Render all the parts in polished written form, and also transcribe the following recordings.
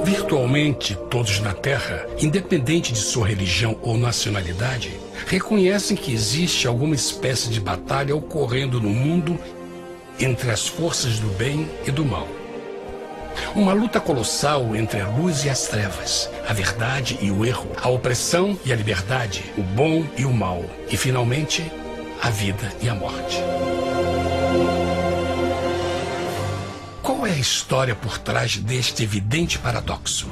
Virtualmente todos na Terra, independente de sua religião ou nacionalidade, reconhecem que existe alguma espécie de batalha ocorrendo no mundo entre as forças do bem e do mal. Uma luta colossal entre a luz e as trevas, a verdade e o erro, a opressão e a liberdade, o bom e o mal, e finalmente, a vida e a morte. Qual é a história por trás deste evidente paradoxo?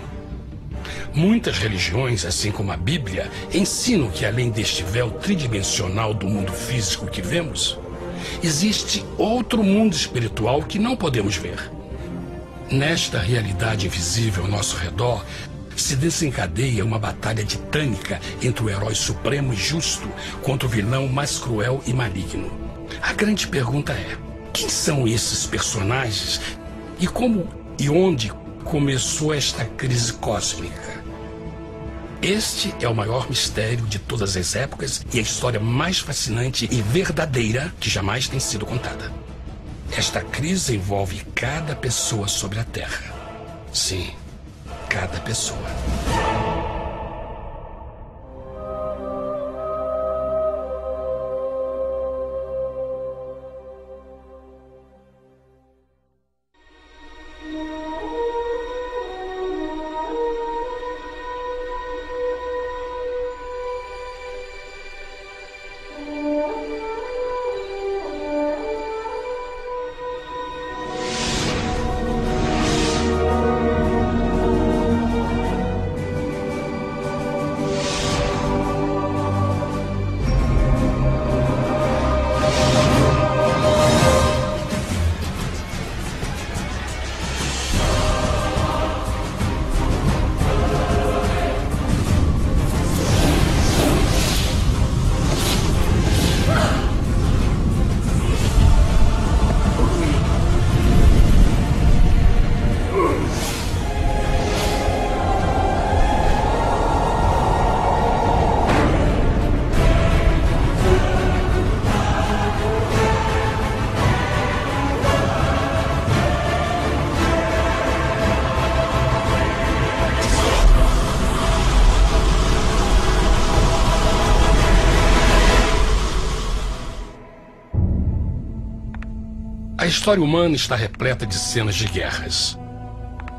Muitas religiões, assim como a Bíblia, ensinam que além deste véu tridimensional do mundo físico que vemos, existe outro mundo espiritual que não podemos ver. Nesta realidade invisível ao nosso redor, se desencadeia uma batalha titânica entre o herói supremo e justo contra o vilão mais cruel e maligno. A grande pergunta é: quem são esses personagens e como e onde começou esta crise cósmica? Este é o maior mistério de todas as épocas e a história mais fascinante e verdadeira que jamais tem sido contada. Esta crise envolve cada pessoa sobre a Terra. Sim, cada pessoa. A história humana está repleta de cenas de guerras.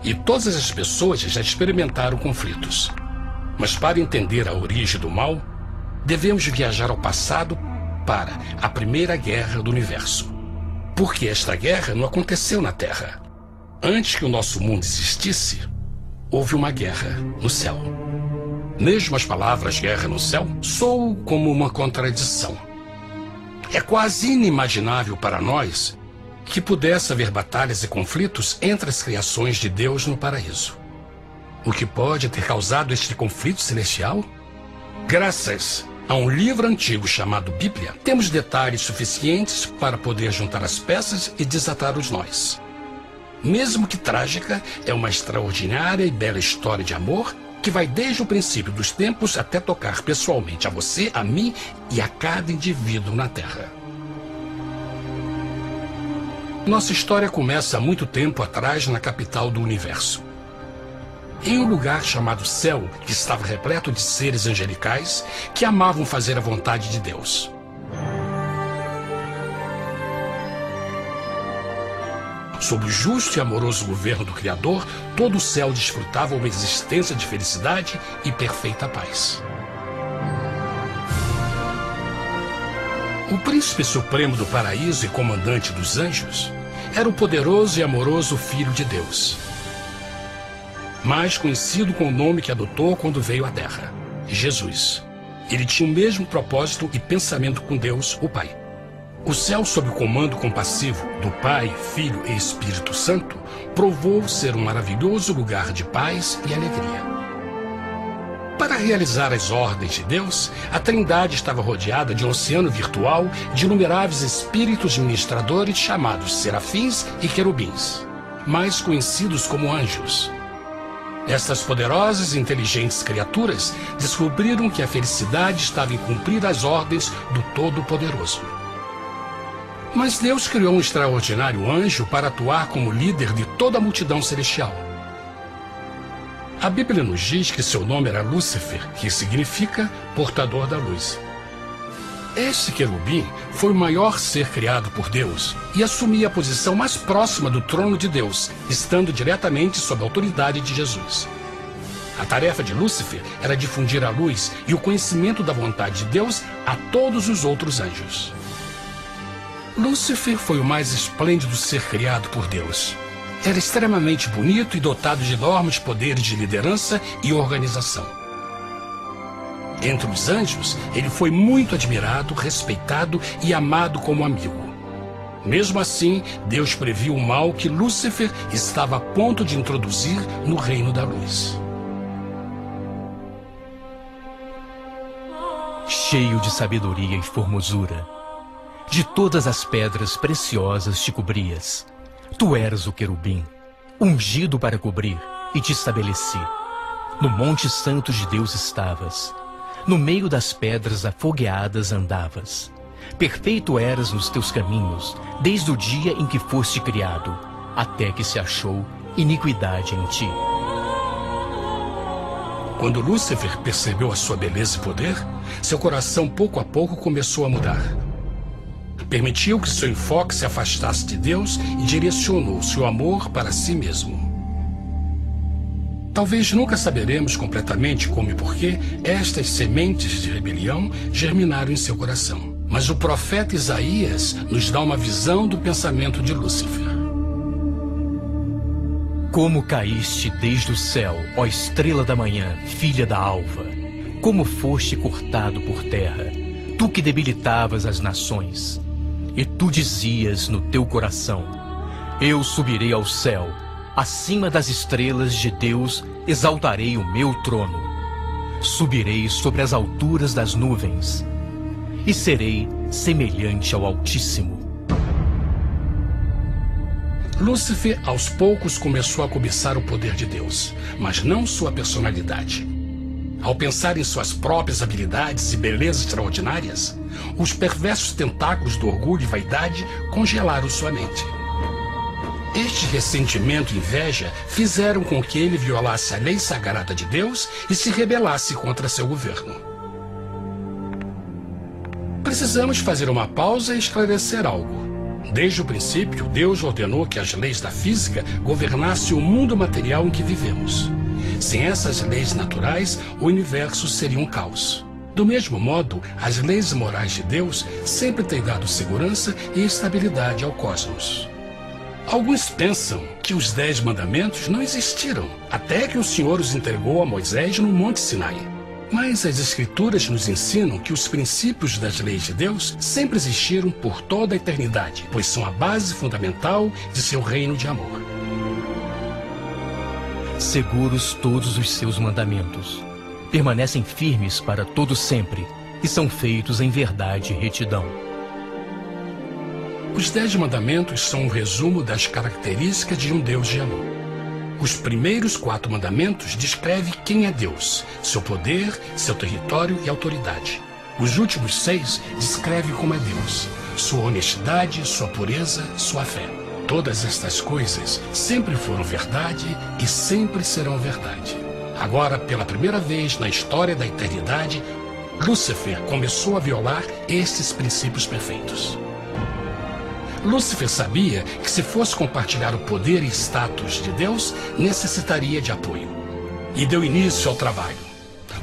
E todas as pessoas já experimentaram conflitos. Mas para entender a origem do mal, devemos viajar ao passado para a Primeira Guerra do Universo. Porque esta guerra não aconteceu na Terra. Antes que o nosso mundo existisse, houve uma guerra no céu. Mesmo as palavras guerra no céu soam como uma contradição. É quase inimaginável para nós que pudesse haver batalhas e conflitos entre as criações de Deus no paraíso. O que pode ter causado este conflito celestial? Graças a um livro antigo chamado Bíblia, temos detalhes suficientes para poder juntar as peças e desatar os nós. Mesmo que trágica, é uma extraordinária e bela história de amor que vai desde o princípio dos tempos até tocar pessoalmente a você, a mim e a cada indivíduo na Terra. Nossa história começa há muito tempo atrás na capital do universo. Em um lugar chamado Céu, que estava repleto de seres angelicais que amavam fazer a vontade de Deus. Sob o justo e amoroso governo do Criador, todo o céu desfrutava uma existência de felicidade e perfeita paz. O príncipe supremo do paraíso e comandante dos anjos era o poderoso e amoroso Filho de Deus, mais conhecido com o nome que adotou quando veio à Terra, Jesus. Ele tinha o mesmo propósito e pensamento com Deus, o Pai. O céu, sob o comando compassivo do Pai, Filho e Espírito Santo, provou ser um maravilhoso lugar de paz e alegria. Para realizar as ordens de Deus, a Trindade estava rodeada de um oceano virtual de inumeráveis espíritos ministradores chamados serafins e querubins, mais conhecidos como anjos. Estas poderosas e inteligentes criaturas descobriram que a felicidade estava em cumprir as ordens do Todo-Poderoso. Mas Deus criou um extraordinário anjo para atuar como líder de toda a multidão celestial. A Bíblia nos diz que seu nome era Lúcifer, que significa portador da luz. Este querubim foi o maior ser criado por Deus e assumia a posição mais próxima do trono de Deus, estando diretamente sob a autoridade de Jesus. A tarefa de Lúcifer era difundir a luz e o conhecimento da vontade de Deus a todos os outros anjos. Lúcifer foi o mais esplêndido ser criado por Deus. Era extremamente bonito e dotado de enormes poderes de liderança e organização. Entre os anjos, ele foi muito admirado, respeitado e amado como amigo. Mesmo assim, Deus previu o mal que Lúcifer estava a ponto de introduzir no reino da luz. Cheio de sabedoria e formosura, de todas as pedras preciosas te cobrias. Tu eras o querubim, ungido para cobrir, e te estabeleci. No monte santo de Deus estavas. No meio das pedras afogueadas andavas. Perfeito eras nos teus caminhos, desde o dia em que foste criado, até que se achou iniquidade em ti. Quando Lúcifer percebeu a sua beleza e poder, seu coração pouco a pouco começou a mudar. Permitiu que seu enfoque se afastasse de Deus e direcionou seu amor para si mesmo. Talvez nunca saberemos completamente como e porquê estas sementes de rebelião germinaram em seu coração. Mas o profeta Isaías nos dá uma visão do pensamento de Lúcifer. Como caíste desde o céu, ó estrela da manhã, filha da alva! Como foste cortado por terra, tu que debilitavas as nações! E tu dizias no teu coração: eu subirei ao céu, acima das estrelas de Deus exaltarei o meu trono. Subirei sobre as alturas das nuvens e serei semelhante ao Altíssimo. Lúcifer, aos poucos, começou a cobiçar o poder de Deus, mas não sua personalidade. Ao pensar em suas próprias habilidades e belezas extraordinárias, os perversos tentáculos do orgulho e vaidade congelaram sua mente. Este ressentimento e inveja fizeram com que ele violasse a lei sagrada de Deus e se rebelasse contra seu governo. Precisamos fazer uma pausa e esclarecer algo. Desde o princípio, Deus ordenou que as leis da física governassem o mundo material em que vivemos. Sem essas leis naturais, o universo seria um caos. Do mesmo modo, as leis morais de Deus sempre têm dado segurança e estabilidade ao cosmos. Alguns pensam que os 10 mandamentos não existiram, até que o Senhor os entregou a Moisés no Monte Sinai. Mas as Escrituras nos ensinam que os princípios das leis de Deus sempre existiram por toda a eternidade, pois são a base fundamental de seu reino de amor. Seguros todos os seus mandamentos, permanecem firmes para todo sempre e são feitos em verdade e retidão. Os 10 mandamentos são um resumo das características de um Deus de amor. Os primeiros 4 mandamentos descrevem quem é Deus, seu poder, seu território e autoridade. Os últimos 6 descrevem como é Deus, sua honestidade, sua pureza, sua fé. Todas estas coisas sempre foram verdade e sempre serão verdade. Agora, pela primeira vez na história da eternidade, Lúcifer começou a violar estes princípios perfeitos. Lúcifer sabia que se fosse compartilhar o poder e status de Deus, necessitaria de apoio. E deu início ao trabalho.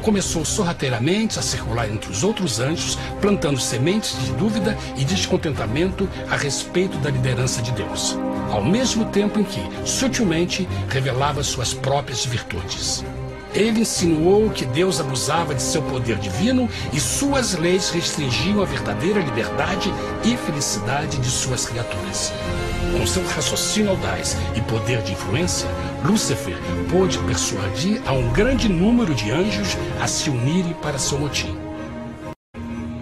Começou sorrateiramente a circular entre os outros anjos, plantando sementes de dúvida e descontentamento a respeito da liderança de Deus, ao mesmo tempo em que, sutilmente, revelava suas próprias virtudes. Ele insinuou que Deus abusava de seu poder divino e suas leis restringiam a verdadeira liberdade e felicidade de suas criaturas. Com seu raciocínio audaz e poder de influência, Lúcifer pôde persuadir a um grande número de anjos a se unirem para seu motim.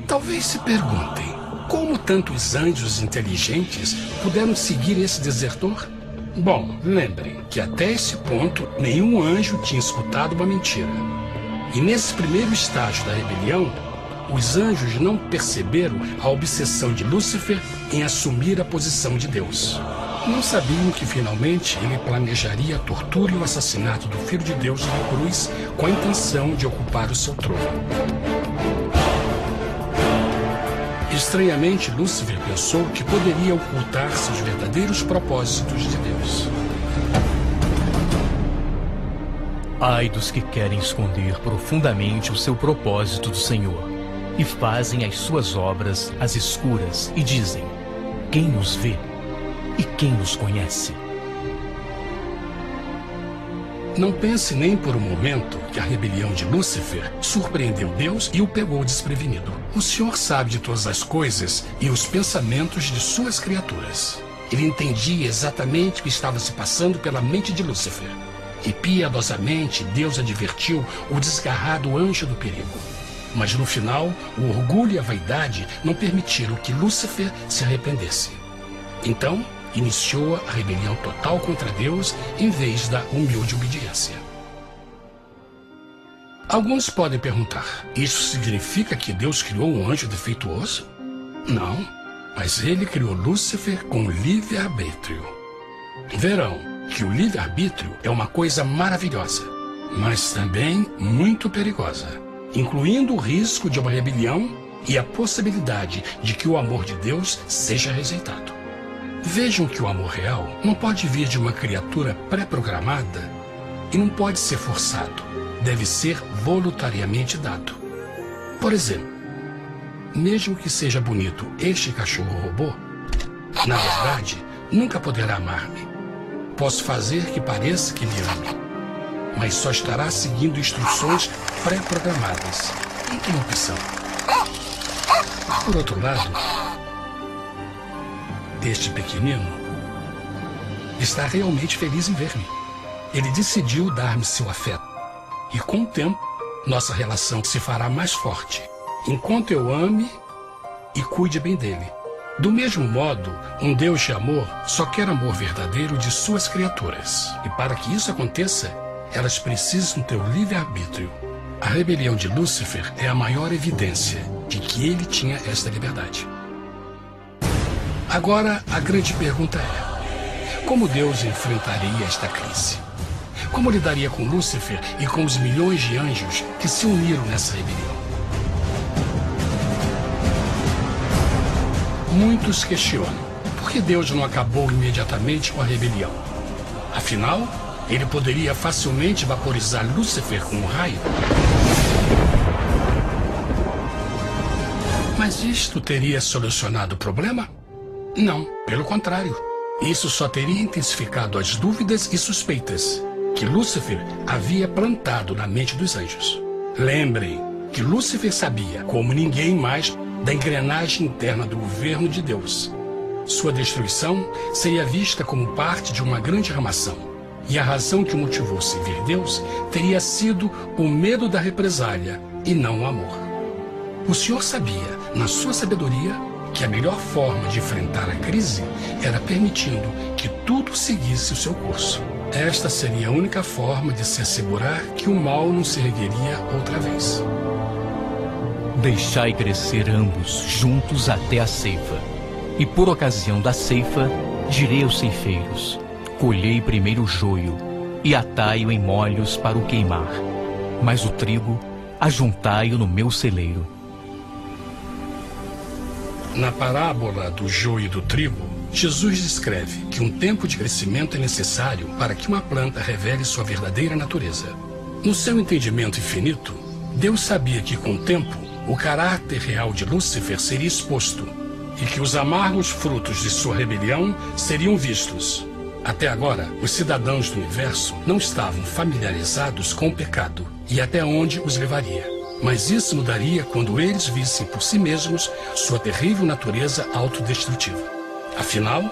Talvez se perguntem, como tantos anjos inteligentes puderam seguir esse desertor? Bom, lembrem que até esse ponto nenhum anjo tinha escutado uma mentira. E nesse primeiro estágio da rebelião, os anjos não perceberam a obsessão de Lúcifer em assumir a posição de Deus. Não sabiam que finalmente ele planejaria a tortura e o assassinato do Filho de Deus na cruz com a intenção de ocupar o seu trono. Estranhamente, Lúcifer pensou que poderia ocultar seus verdadeiros propósitos de Deus. Ai dos que querem esconder profundamente o seu propósito do Senhor e fazem as suas obras às escuras e dizem: quem nos vê e quem nos conhece? Não pense nem por um momento que a rebelião de Lúcifer surpreendeu Deus e o pegou desprevenido. O Senhor sabe de todas as coisas e os pensamentos de suas criaturas. Ele entendia exatamente o que estava se passando pela mente de Lúcifer. E piedosamente Deus advertiu o desgarrado anjo do perigo. Mas no final, o orgulho e a vaidade não permitiram que Lúcifer se arrependesse. Então, iniciou a rebelião total contra Deus em vez da humilde obediência. Alguns podem perguntar: isso significa que Deus criou um anjo defeituoso? Não, mas ele criou Lúcifer com livre-arbítrio. Verão que o livre-arbítrio é uma coisa maravilhosa, mas também muito perigosa, incluindo o risco de uma rebelião e a possibilidade de que o amor de Deus seja rejeitado. Vejam que o amor real não pode vir de uma criatura pré-programada e não pode ser forçado, deve ser voluntariamente dado. Por exemplo, mesmo que seja bonito este cachorro robô, na verdade, nunca poderá amar-me. Posso fazer que pareça que me ame, mas só estará seguindo instruções pré-programadas. Não tem opção. Por outro lado, este pequenino está realmente feliz em ver-me. Ele decidiu dar-me seu afeto. E com o tempo, nossa relação se fará mais forte, enquanto eu ame e cuide bem dele. Do mesmo modo, um Deus de amor só quer amor verdadeiro de suas criaturas. E para que isso aconteça, elas precisam ter o livre-arbítrio. A rebelião de Lúcifer é a maior evidência de que ele tinha esta liberdade. Agora, a grande pergunta é: como Deus enfrentaria esta crise? Como lidaria com Lúcifer e com os milhões de anjos que se uniram nessa rebelião? Muitos questionam por que Deus não acabou imediatamente com a rebelião. Afinal, ele poderia facilmente vaporizar Lúcifer com um raio. Mas isto teria solucionado o problema? Não, pelo contrário. Isso só teria intensificado as dúvidas e suspeitas que Lúcifer havia plantado na mente dos anjos. Lembrem que Lúcifer sabia, como ninguém mais, da engrenagem interna do governo de Deus. Sua destruição seria vista como parte de uma grande armação, e a razão que o motivou a servir Deus teria sido o medo da represália e não o amor. O Senhor sabia, na sua sabedoria, que a melhor forma de enfrentar a crise era permitindo que tudo seguisse o seu curso. Esta seria a única forma de se assegurar que o mal não se ergueria outra vez. Deixai crescer ambos juntos até a ceifa. E por ocasião da ceifa, direi aos ceifeiros: colhei primeiro o joio e atai-o em molhos para o queimar, mas o trigo ajuntai-o no meu celeiro. Na parábola do joio e do trigo, Jesus descreve que um tempo de crescimento é necessário para que uma planta revele sua verdadeira natureza. No seu entendimento infinito, Deus sabia que com o tempo, o caráter real de Lúcifer seria exposto e que os amargos frutos de sua rebelião seriam vistos. Até agora, os cidadãos do universo não estavam familiarizados com o pecado e até onde os levaria. Mas isso mudaria quando eles vissem por si mesmos sua terrível natureza autodestrutiva. Afinal,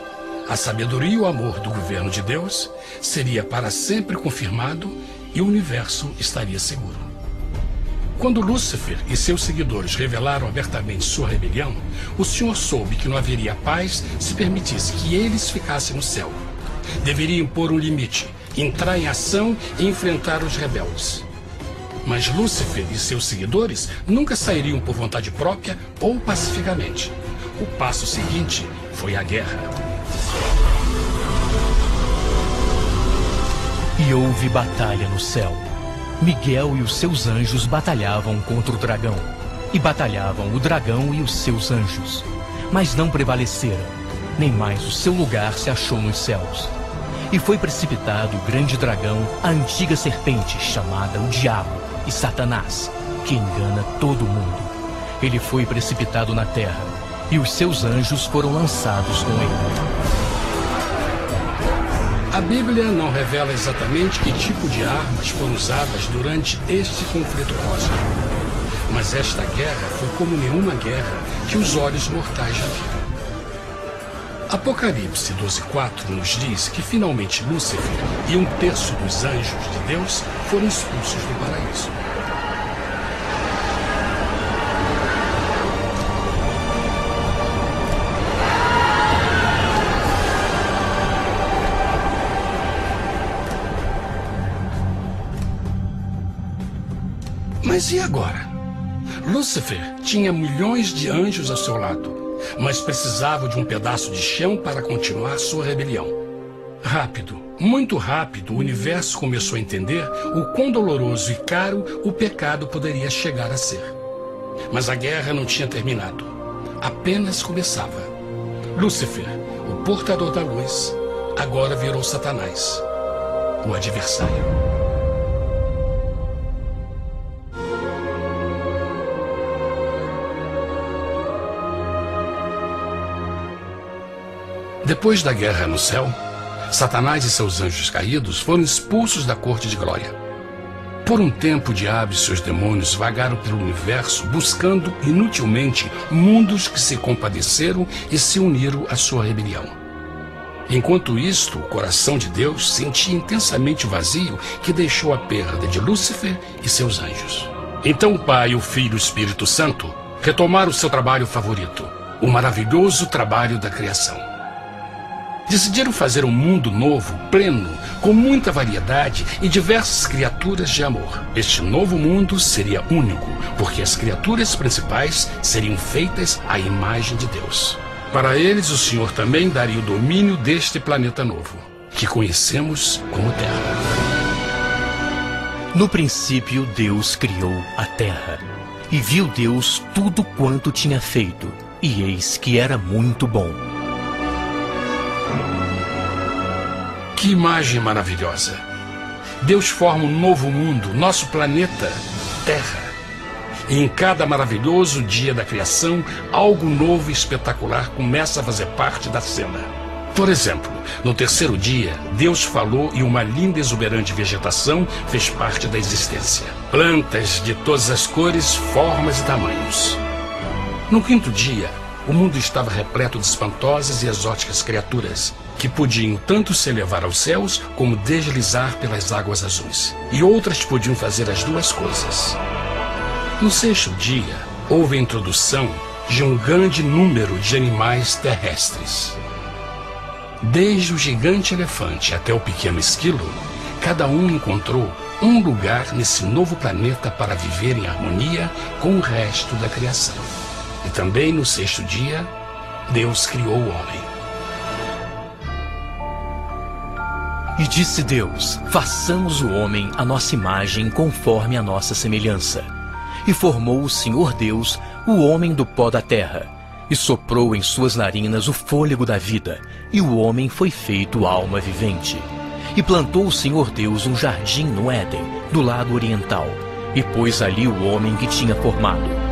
a sabedoria e o amor do governo de Deus seria para sempre confirmado e o universo estaria seguro. Quando Lúcifer e seus seguidores revelaram abertamente sua rebelião, o Senhor soube que não haveria paz se permitisse que eles ficassem no céu. Deveriam pôr um limite, entrar em ação e enfrentar os rebeldes. Mas Lúcifer e seus seguidores nunca sairiam por vontade própria ou pacificamente. O passo seguinte foi a guerra. E houve batalha no céu. Miguel e os seus anjos batalhavam contra o dragão. E batalhavam o dragão e os seus anjos. Mas não prevaleceram, nem mais o seu lugar se achou nos céus. E foi precipitado o grande dragão, a antiga serpente, chamada o Diabo e Satanás, que engana todo mundo. Ele foi precipitado na terra, e os seus anjos foram lançados com ele. A Bíblia não revela exatamente que tipo de armas foram usadas durante este conflito cósmico. Mas esta guerra foi como nenhuma guerra que os olhos mortais já viram. Apocalipse 12:4 nos diz que finalmente Lúcifer e 1/3 dos anjos de Deus foram expulsos do paraíso. Mas e agora? Lúcifer tinha milhões de anjos ao seu lado, mas precisava de um pedaço de chão para continuar sua rebelião. Rápido, muito rápido, o universo começou a entender o quão doloroso e caro o pecado poderia chegar a ser. Mas a guerra não tinha terminado, apenas começava. Lúcifer, o portador da luz, agora virou Satanás, o adversário. Depois da guerra no céu, Satanás e seus anjos caídos foram expulsos da corte de glória. Por um tempo, o diabo e seus demônios vagaram pelo universo buscando inutilmente mundos que se compadeceram e se uniram à sua rebelião. Enquanto isto, o coração de Deus sentia intensamente o vazio que deixou a perda de Lúcifer e seus anjos. Então o Pai, o Filho e o Espírito Santo retomaram seu trabalho favorito, o maravilhoso trabalho da criação. Decidiram fazer um mundo novo, pleno, com muita variedade e diversas criaturas de amor. Este novo mundo seria único, porque as criaturas principais seriam feitas à imagem de Deus. Para eles, o Senhor também daria o domínio deste planeta novo, que conhecemos como Terra. No princípio, Deus criou a terra. E viu Deus tudo quanto tinha feito, e eis que era muito bom. Que imagem maravilhosa! Deus forma um novo mundo, nosso planeta, Terra. E em cada maravilhoso dia da criação, algo novo e espetacular começa a fazer parte da cena. Por exemplo, no terceiro dia, Deus falou e uma linda e exuberante vegetação fez parte da existência. Plantas de todas as cores, formas e tamanhos. No quinto dia, o mundo estava repleto de espantosas e exóticas criaturas, que podiam tanto se elevar aos céus como deslizar pelas águas azuis. E outras podiam fazer as duas coisas. No sexto dia, houve a introdução de um grande número de animais terrestres. Desde o gigante elefante até o pequeno esquilo, cada um encontrou um lugar nesse novo planeta para viver em harmonia com o resto da criação. E também no sexto dia, Deus criou o homem. E disse Deus: façamos o homem à nossa imagem, conforme a nossa semelhança. E formou o Senhor Deus o homem do pó da terra, e soprou em suas narinas o fôlego da vida, e o homem foi feito alma vivente. E plantou o Senhor Deus um jardim no Éden, do lado oriental, e pôs ali o homem que tinha formado.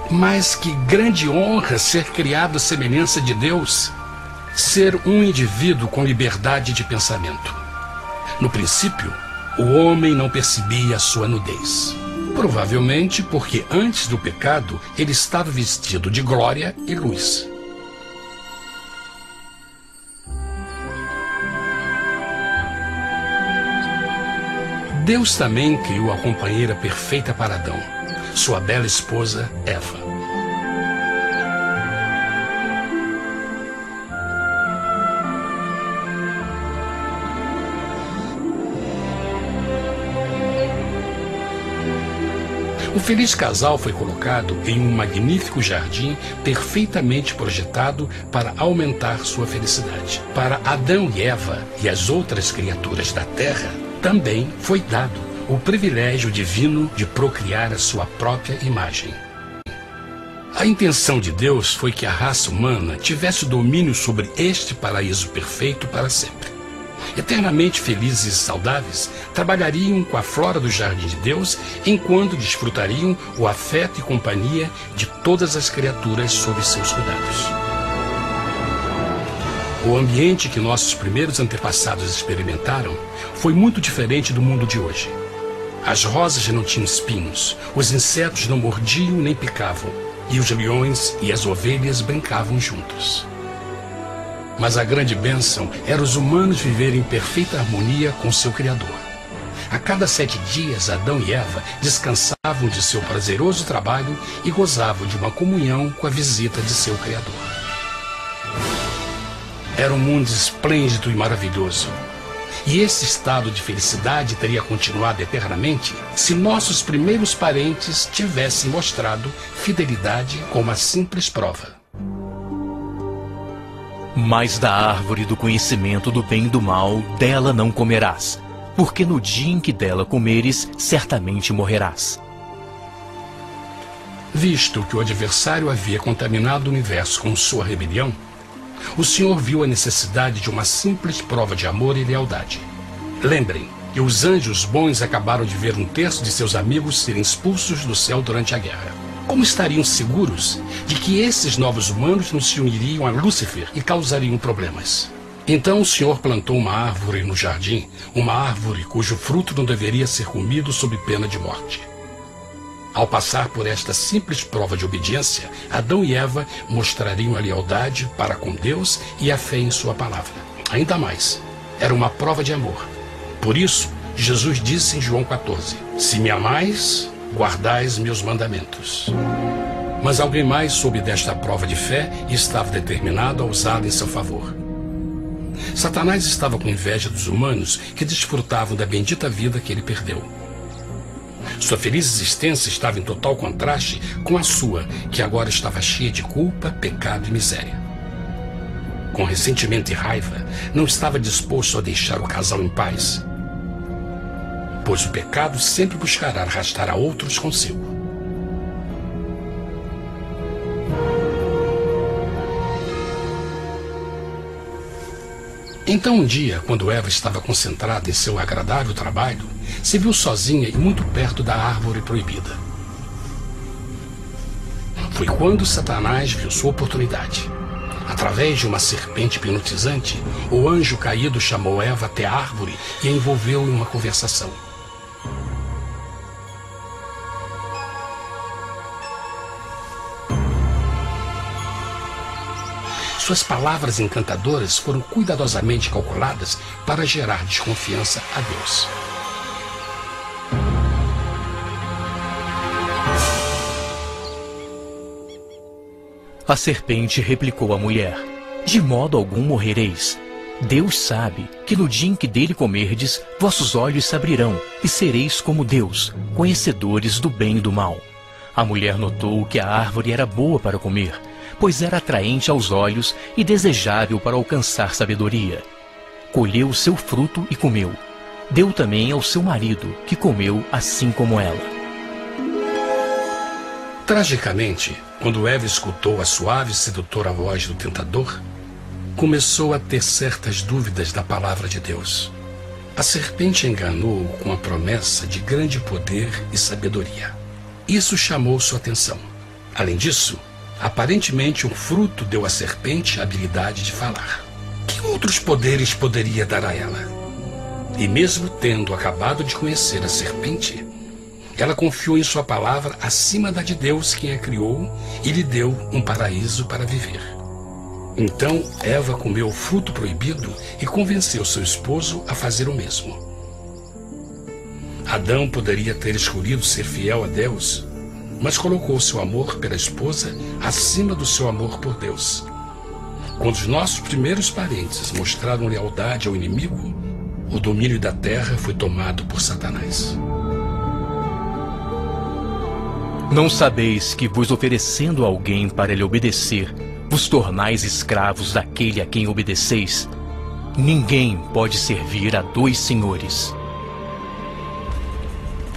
Mas que grande honra ser criado à semelhança de Deus, ser um indivíduo com liberdade de pensamento. No princípio, o homem não percebia a sua nudez. Provavelmente porque antes do pecado ele estava vestido de glória e luz. Deus também criou a companheira perfeita para Adão, sua bela esposa Eva. O feliz casal foi colocado em um magnífico jardim perfeitamente projetado para aumentar sua felicidade. Para Adão e Eva e as outras criaturas da terra, também foi dado o privilégio divino de procriar a sua própria imagem. A intenção de Deus foi que a raça humana tivesse domínio sobre este paraíso perfeito para sempre. Eternamente felizes e saudáveis, trabalhariam com a flora do jardim de Deus, enquanto desfrutariam o afeto e companhia de todas as criaturas sob seus cuidados. O ambiente que nossos primeiros antepassados experimentaram foi muito diferente do mundo de hoje. As rosas já não tinham espinhos, os insetos não mordiam nem picavam, e os leões e as ovelhas brincavam juntos. Mas a grande bênção era os humanos viverem em perfeita harmonia com seu Criador. A cada 7 dias, Adão e Eva descansavam de seu prazeroso trabalho e gozavam de uma comunhão com a visita de seu Criador. Era um mundo esplêndido e maravilhoso. E esse estado de felicidade teria continuado eternamente se nossos primeiros parentes tivessem mostrado fidelidade com uma simples prova. Mas da árvore do conhecimento do bem e do mal, dela não comerás, porque no dia em que dela comeres, certamente morrerás. Visto que o adversário havia contaminado o universo com sua rebelião, o Senhor viu a necessidade de uma simples prova de amor e lealdade. Lembrem que os anjos bons acabaram de ver 1/3 de seus amigos serem expulsos do céu durante a guerra. Como estariam seguros de que esses novos humanos não se uniriam a Lúcifer e causariam problemas? Então o Senhor plantou uma árvore no jardim, uma árvore cujo fruto não deveria ser comido sob pena de morte. Ao passar por esta simples prova de obediência, Adão e Eva mostrariam a lealdade para com Deus e a fé em sua palavra. Ainda mais, era uma prova de amor. Por isso, Jesus disse em João 14, se me amais, guardais meus mandamentos. Mas alguém mais soube desta prova de fé e estava determinado a usá-la em seu favor. Satanás estava com inveja dos humanos que desfrutavam da bendita vida que ele perdeu. Sua feliz existência estava em total contraste com a sua, que agora estava cheia de culpa, pecado e miséria. Com ressentimento e raiva, não estava disposto a deixar o casal em paz, pois o pecado sempre buscará arrastar a outros consigo. Então um dia, quando Eva estava concentrada em seu agradável trabalho, se viu sozinha e muito perto da árvore proibida. Foi quando Satanás viu sua oportunidade. Através de uma serpente hipnotizante, o anjo caído chamou Eva até a árvore e a envolveu em uma conversação. Suas palavras encantadoras foram cuidadosamente calculadas para gerar desconfiança a Deus. A serpente replicou à mulher, de modo algum morrereis. Deus sabe que no dia em que dele comerdes, vossos olhos se abrirão e sereis como Deus, conhecedores do bem e do mal. A mulher notou que a árvore era boa para comer, pois era atraente aos olhos e desejável para alcançar sabedoria. Colheu o seu fruto e comeu. Deu também ao seu marido, que comeu assim como ela. Tragicamente, quando Eva escutou a suave e sedutora voz do tentador, começou a ter certas dúvidas da palavra de Deus. A serpente enganou-o com a promessa de grande poder e sabedoria. Isso chamou sua atenção. Além disso, aparentemente um fruto deu à serpente a habilidade de falar. Que outros poderes poderia dar a ela? E mesmo tendo acabado de conhecer a serpente, ela confiou em sua palavra acima da de Deus, quem a criou, e lhe deu um paraíso para viver. Então Eva comeu o fruto proibido e convenceu seu esposo a fazer o mesmo. Adão poderia ter escolhido ser fiel a Deus, mas colocou seu amor pela esposa acima do seu amor por Deus. Quando os nossos primeiros parentes mostraram lealdade ao inimigo, o domínio da terra foi tomado por Satanás. Não sabeis que vos oferecendo a alguém para lhe obedecer, vos tornais escravos daquele a quem obedeceis? Ninguém pode servir a dois senhores.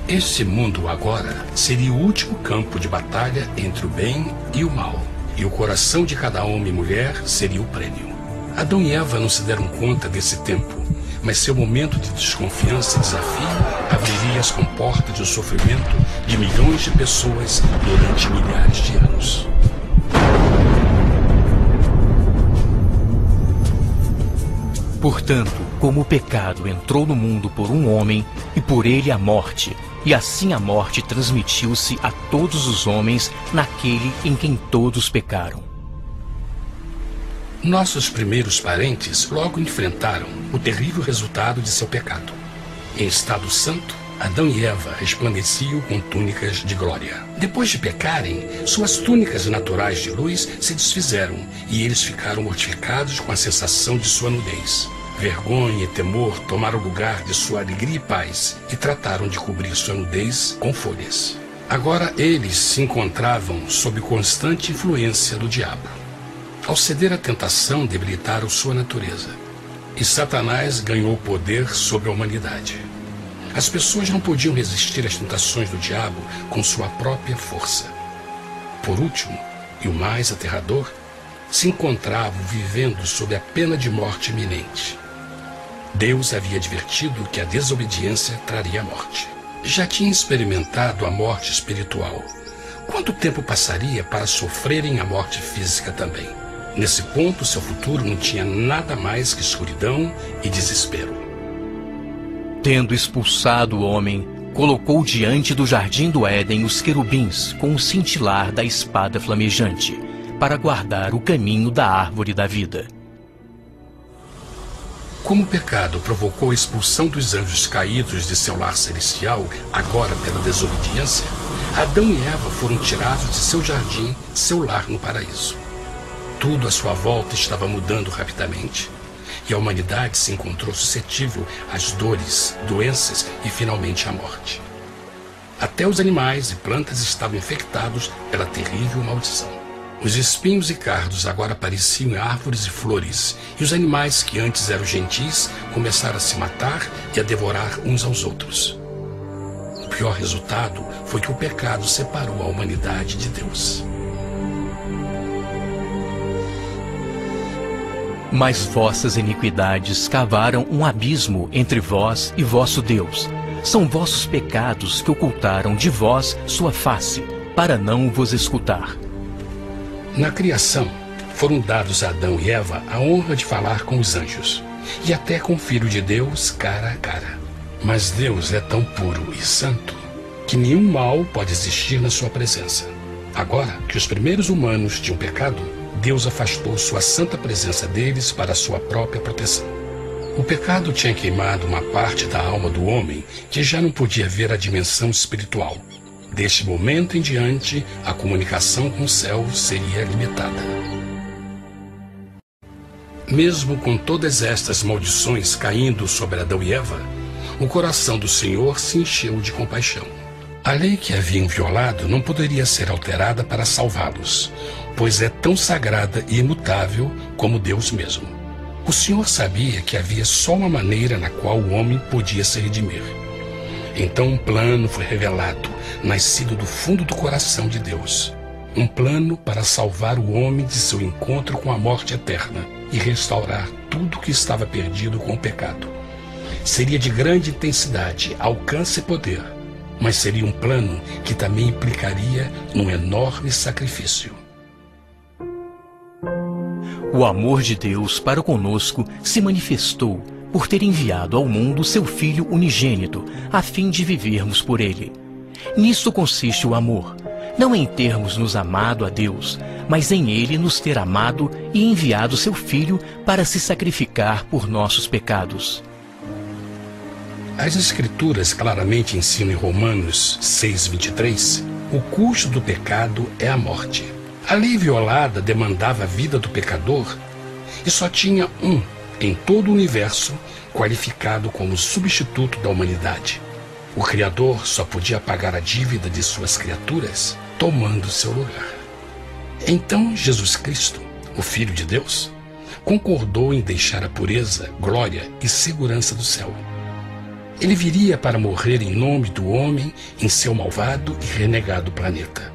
Este mundo agora seria o último campo de batalha entre o bem e o mal, e o coração de cada homem e mulher seria o prêmio. Adão e Eva não se deram conta desse tempo, mas seu momento de desconfiança e desafio abriria as comportas do sofrimento de milhões de pessoas durante milhares de anos. Portanto, como o pecado entrou no mundo por um homem, e por ele a morte, e assim a morte transmitiu-se a todos os homens naquele em quem todos pecaram. Nossos primeiros parentes logo enfrentaram o terrível resultado de seu pecado. Em estado santo, Adão e Eva resplandeciam com túnicas de glória. Depois de pecarem, suas túnicas naturais de luz se desfizeram e eles ficaram mortificados com a sensação de sua nudez. Vergonha e temor tomaram lugar de sua alegria e paz e trataram de cobrir sua nudez com folhas. Agora eles se encontravam sob constante influência do diabo. Ao ceder à tentação, debilitaram sua natureza, e Satanás ganhou poder sobre a humanidade. As pessoas não podiam resistir às tentações do diabo com sua própria força. Por último, e o mais aterrador, se encontravam vivendo sob a pena de morte iminente. Deus havia advertido que a desobediência traria a morte. Já tinha experimentado a morte espiritual. Quanto tempo passaria para sofrerem a morte física também? Nesse ponto, seu futuro não tinha nada mais que escuridão e desespero. Tendo expulsado o homem, colocou diante do jardim do Éden os querubins com o cintilar da espada flamejante, para guardar o caminho da árvore da vida. Como o pecado provocou a expulsão dos anjos caídos de seu lar celestial, agora pela desobediência, Adão e Eva foram tirados de seu jardim, seu lar no paraíso. Tudo à sua volta estava mudando rapidamente, e a humanidade se encontrou suscetível às dores, doenças e finalmente à morte. Até os animais e plantas estavam infectados pela terrível maldição. Os espinhos e cardos agora pareciam árvores e flores, e os animais que antes eram gentis começaram a se matar e a devorar uns aos outros. O pior resultado foi que o pecado separou a humanidade de Deus. Mas vossas iniquidades cavaram um abismo entre vós e vosso Deus. São vossos pecados que ocultaram de vós sua face, para não vos escutar. Na criação, foram dados a Adão e Eva a honra de falar com os anjos, e até com o Filho de Deus cara a cara. Mas Deus é tão puro e santo que nenhum mal pode existir na sua presença. Agora que os primeiros humanos tinham pecado, Deus afastou sua santa presença deles para a sua própria proteção. O pecado tinha queimado uma parte da alma do homem que já não podia ver a dimensão espiritual. Deste momento em diante, a comunicação com o céu seria limitada. Mesmo com todas estas maldições caindo sobre Adão e Eva, o coração do Senhor se encheu de compaixão. A lei que haviam violado não poderia ser alterada para salvá-los, pois é tão sagrada e imutável como Deus mesmo. O Senhor sabia que havia só uma maneira na qual o homem podia se redimir. Então um plano foi revelado, nascido do fundo do coração de Deus. Um plano para salvar o homem de seu encontro com a morte eterna e restaurar tudo que estava perdido com o pecado. Seria de grande intensidade, alcance e poder, mas seria um plano que também implicaria num enorme sacrifício. O amor de Deus para conosco se manifestou por ter enviado ao mundo seu Filho unigênito, a fim de vivermos por ele. Nisto consiste o amor, não em termos nos amado a Deus, mas em ele nos ter amado e enviado seu Filho para se sacrificar por nossos pecados. As Escrituras claramente ensinam em Romanos 6:23, o custo do pecado é a morte. A lei violada demandava a vida do pecador e só tinha um em todo o universo qualificado como substituto da humanidade. O Criador só podia pagar a dívida de suas criaturas tomando seu lugar. Então Jesus Cristo, o Filho de Deus, concordou em deixar a pureza, glória e segurança do céu. Ele viria para morrer em nome do homem em seu malvado e renegado planeta.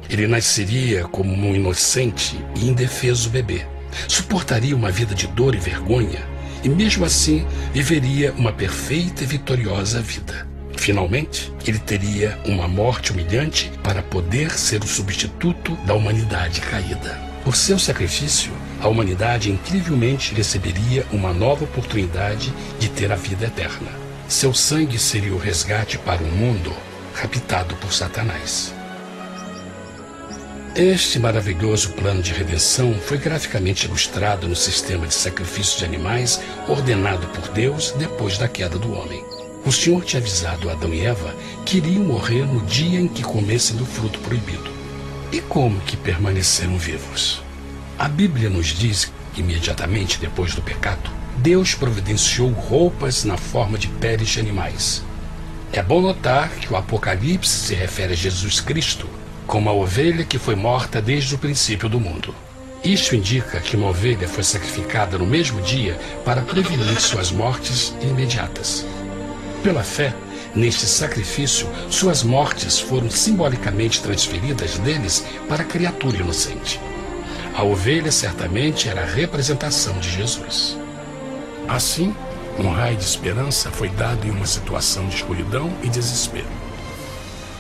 Ele nasceria como um inocente e indefeso bebê, suportaria uma vida de dor e vergonha e mesmo assim viveria uma perfeita e vitoriosa vida. Finalmente, ele teria uma morte humilhante para poder ser o substituto da humanidade caída. Por seu sacrifício, a humanidade incrivelmente receberia uma nova oportunidade de ter a vida eterna. Seu sangue seria o resgate para um mundo raptado por Satanás. Este maravilhoso plano de redenção foi graficamente ilustrado no sistema de sacrifício de animais ordenado por Deus depois da queda do homem. O Senhor tinha avisado Adão e Eva que iriam morrer no dia em que comessem do fruto proibido. E como que permaneceram vivos? A Bíblia nos diz que imediatamente depois do pecado, Deus providenciou roupas na forma de peles de animais. É bom notar que o Apocalipse se refere a Jesus Cristo como a ovelha que foi morta desde o princípio do mundo. Isso indica que uma ovelha foi sacrificada no mesmo dia para prevenir suas mortes imediatas. Pela fé, neste sacrifício, suas mortes foram simbolicamente transferidas deles para a criatura inocente. A ovelha certamente era a representação de Jesus. Assim, um raio de esperança foi dado em uma situação de escuridão e desespero.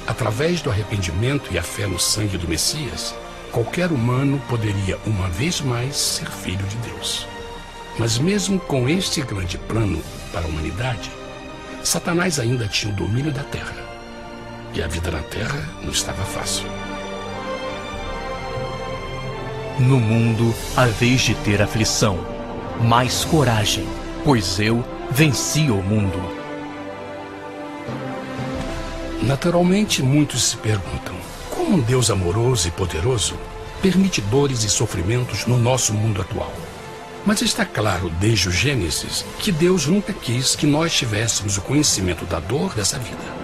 Através do arrependimento e a fé no sangue do Messias, qualquer humano poderia uma vez mais ser filho de Deus. Mas mesmo com este grande plano para a humanidade, Satanás ainda tinha o domínio da terra. E a vida na terra não estava fácil. No mundo, haveis de ter aflição, mas coragem, pois eu venci o mundo. Naturalmente, muitos se perguntam, como um Deus amoroso e poderoso permite dores e sofrimentos no nosso mundo atual? Mas está claro desde o Gênesis que Deus nunca quis que nós tivéssemos o conhecimento da dor dessa vida.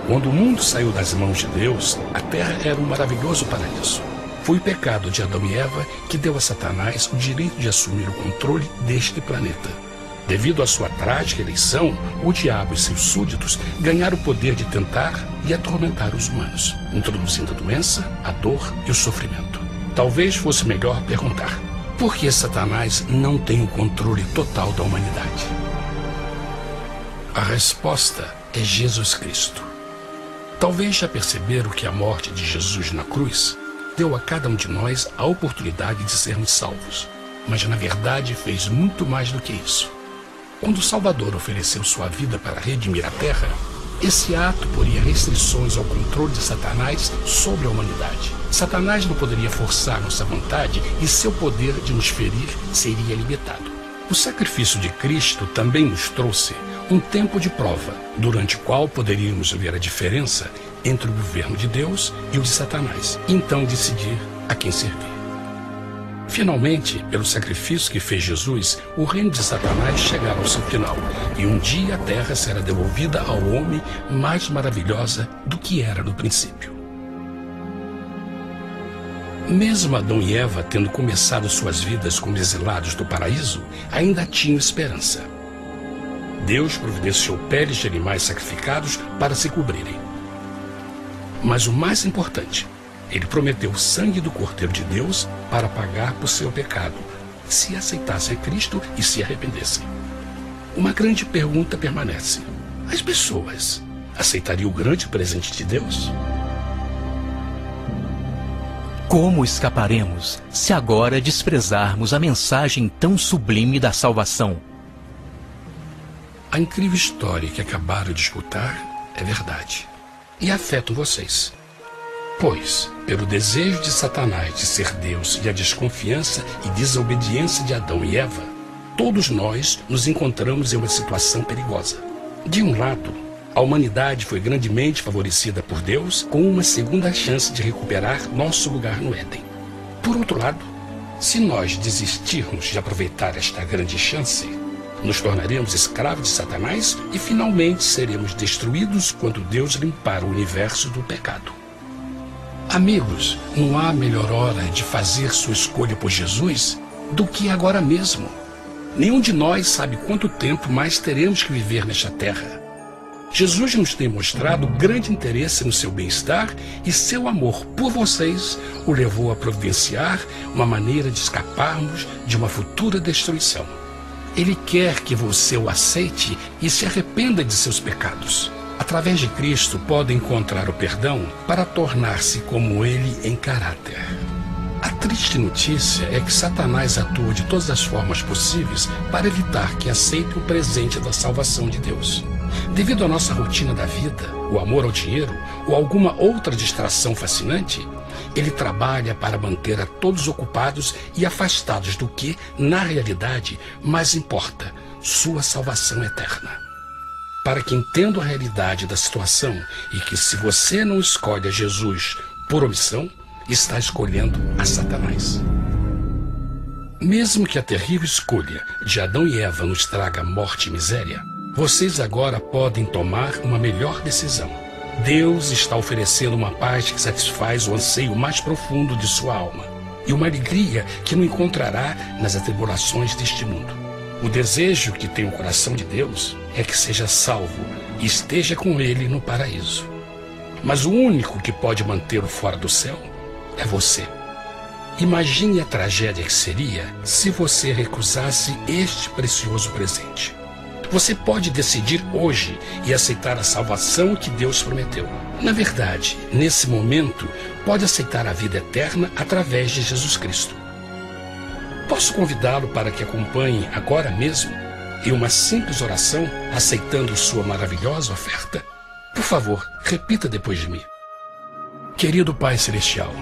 Quando o mundo saiu das mãos de Deus, a terra era um maravilhoso paraíso. Foi o pecado de Adão e Eva que deu a Satanás o direito de assumir o controle deste planeta. Devido à sua trágica eleição, o diabo e seus súditos ganharam o poder de tentar e atormentar os humanos, introduzindo a doença, a dor e o sofrimento. Talvez fosse melhor perguntar: por que Satanás não tem o controle total da humanidade? A resposta é Jesus Cristo. Talvez já perceberam que a morte de Jesus na cruz deu a cada um de nós a oportunidade de sermos salvos, mas na verdade fez muito mais do que isso. Quando o Salvador ofereceu sua vida para redimir a terra, esse ato poria restrições ao controle de Satanás sobre a humanidade. Satanás não poderia forçar nossa vontade e seu poder de nos ferir seria limitado. O sacrifício de Cristo também nos trouxe um tempo de prova, durante o qual poderíamos ver a diferença entre o governo de Deus e o de Satanás, e então decidir a quem servir. Finalmente, pelo sacrifício que fez Jesus, o reino de Satanás chegará ao seu final, e um dia a terra será devolvida ao homem mais maravilhosa do que era no princípio. Mesmo Adão e Eva tendo começado suas vidas como exilados do paraíso, ainda tinham esperança. Deus providenciou peles de animais sacrificados para se cobrirem. Mas o mais importante, ele prometeu o sangue do Cordeiro de Deus para pagar por seu pecado, se aceitassem a Cristo e se arrependessem. Uma grande pergunta permanece: as pessoas aceitaria o grande presente de Deus? Como escaparemos se agora desprezarmos a mensagem tão sublime da salvação? A incrível história que acabaram de escutar é verdade e afeta vocês. Pois, pelo desejo de Satanás de ser Deus e a desconfiança e desobediência de Adão e Eva, todos nós nos encontramos em uma situação perigosa. De um lado, a humanidade foi grandemente favorecida por Deus com uma segunda chance de recuperar nosso lugar no Éden. Por outro lado, se nós desistirmos de aproveitar esta grande chance, nos tornaremos escravos de Satanás e finalmente seremos destruídos quando Deus limpar o universo do pecado. Amigos, não há melhor hora de fazer sua escolha por Jesus do que agora mesmo. Nenhum de nós sabe quanto tempo mais teremos que viver nesta terra. Jesus nos tem mostrado grande interesse no seu bem-estar e seu amor por vocês o levou a providenciar uma maneira de escaparmos de uma futura destruição. Ele quer que você o aceite e se arrependa de seus pecados. Através de Cristo, pode encontrar o perdão para tornar-se como Ele em caráter. A triste notícia é que Satanás atua de todas as formas possíveis para evitar que aceite o presente da salvação de Deus. Devido à nossa rotina da vida, o amor ao dinheiro ou alguma outra distração fascinante, ele trabalha para manter a todos ocupados e afastados do que, na realidade, mais importa, sua salvação eterna. Para que entendam a realidade da situação e que se você não escolhe a Jesus por omissão, está escolhendo a Satanás. Mesmo que a terrível escolha de Adão e Eva nos traga morte e miséria, vocês agora podem tomar uma melhor decisão. Deus está oferecendo uma paz que satisfaz o anseio mais profundo de sua alma e uma alegria que não encontrará nas atribulações deste mundo. O desejo que tem o coração de Deus é que seja salvo e esteja com Ele no paraíso. Mas o único que pode mantê-lo fora do céu é você. Imagine a tragédia que seria se você recusasse este precioso presente. Você pode decidir hoje e aceitar a salvação que Deus prometeu. Na verdade, nesse momento, pode aceitar a vida eterna através de Jesus Cristo. Posso convidá-lo para que acompanhe agora mesmo em uma simples oração, aceitando sua maravilhosa oferta? Por favor, repita depois de mim. Querido Pai Celestial,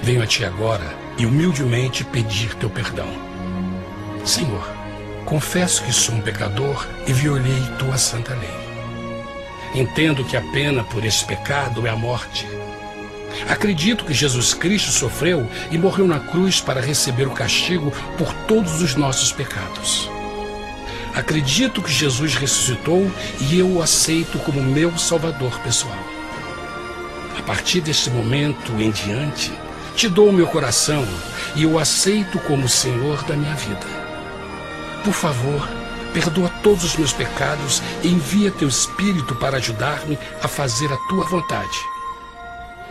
venho a Ti agora e humildemente pedir Teu perdão. Senhor, confesso que sou um pecador e violei Tua santa lei. Entendo que a pena por esse pecado é a morte. Acredito que Jesus Cristo sofreu e morreu na cruz para receber o castigo por todos os nossos pecados. Acredito que Jesus ressuscitou e eu o aceito como meu Salvador pessoal. A partir deste momento em diante, Te dou o meu coração e o aceito como Senhor da minha vida. Por favor, perdoa todos os meus pecados e envia Teu Espírito para ajudar-me a fazer a Tua vontade.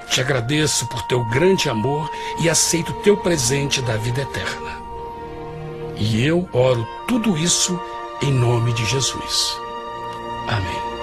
Te agradeço por Teu grande amor e aceito Teu presente da vida eterna. E eu oro tudo isso em nome de Jesus. Amém.